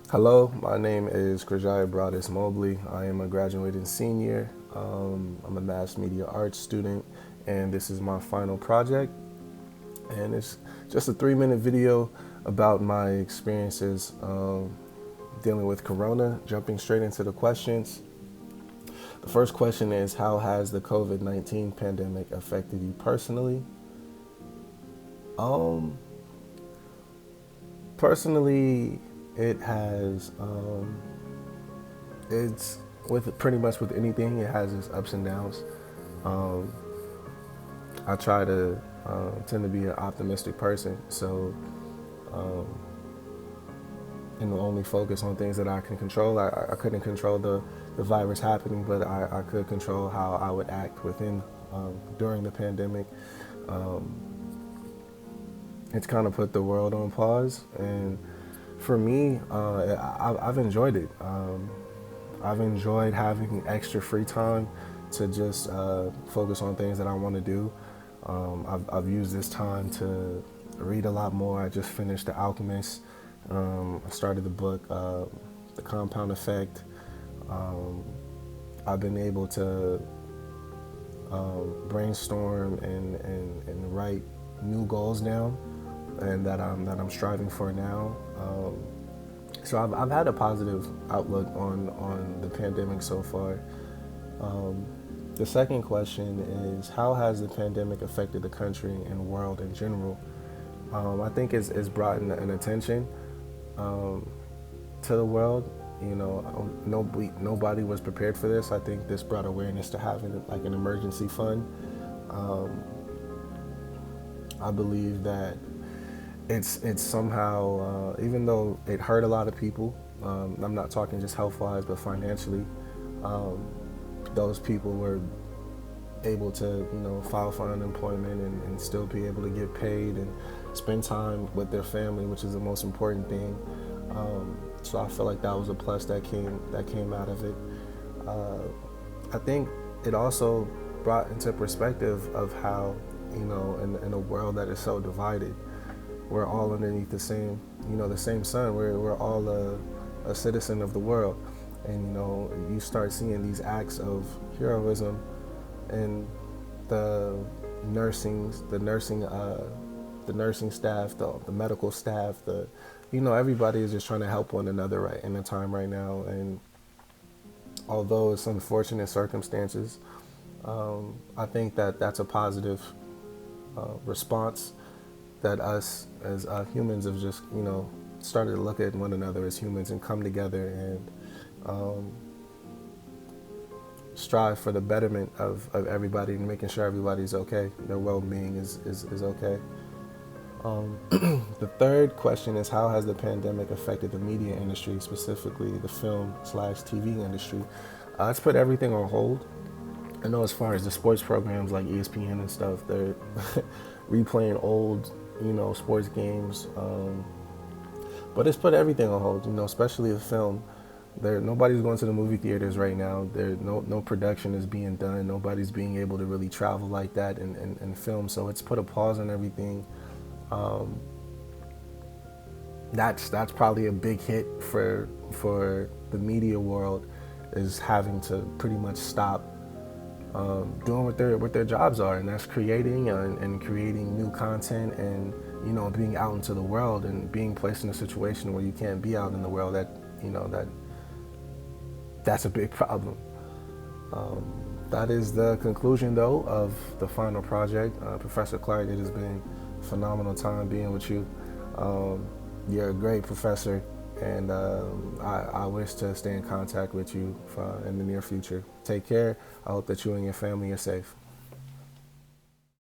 Hello, my name is Krajaya Broadus Mobley. I am a graduating senior. I'm a mass media arts student, and this is my final project. And it's just a 3-minute video about my experiences dealing with Corona. Jumping straight into the questions. The first question is, how has the COVID-19 pandemic affected you personally? Um, Personally, it has. It's with pretty much with anything. It has its ups and downs. Um, I try to tend to be an optimistic person, so um, and only focus on things that I can control. I couldn't control the virus happening, but I could control how I would act within during the pandemic. Um, it's kind of put the world on pause, and for me, I've enjoyed it. I've enjoyed having extra free time to just focus on things that I want to do. I've used this time to read a lot more. I just finished The Alchemist. I started the book, The Compound Effect. Um, I've been able to brainstorm and write new goals down, and that I'm striving for now. So I've had a positive outlook on the pandemic so far. Um, the second question is, how has the pandemic affected the country and world in general? I think it's brought an attention um, to the world. Nobody was prepared for this. I think this brought awareness to having like an emergency fund. Um, I believe that it's somehow, even though it hurt a lot of people, I'm not talking just health wise, but financially, um, those people were able to, file for unemployment and still be able to get paid and spend time with their family, which is the most important thing. So I feel like that was a plus that came out of it. Uh, I think it also brought into perspective of how, in a world that is so divided, we're all underneath the same sun. We're all a citizen of the world, and you start seeing these acts of heroism, and the the nursing staff, the medical staff, everybody is just trying to help one another right in the time right now. And although it's unfortunate circumstances, I think that that's a positive response that us as humans have just started to look at one another as humans and come together and um, strive for the betterment of everybody and making sure everybody's okay, their well-being is okay. The third question is, how has the pandemic affected the media industry, specifically the film/TV industry? It's put everything on hold. I know as far as the sports programs like ESPN and stuff, they're replaying old, sports games. But it's put everything on hold, especially the film. Nobody's going to the movie theaters right now. No production is being done. Nobody's being able to really travel like that and film. So it's put a pause on everything. Um, that's probably a big hit for the media world, is having to pretty much stop doing what their jobs are, and that's creating and creating new content, and being out into the world and being placed in a situation where you can't be out in the world. That's a big problem. That is the conclusion, though, of the final project. Professor Clark, it has been a phenomenal time being with you. Um, you're a great professor, and I wish to stay in contact with you in the near future. Take care. I hope that you and your family are safe.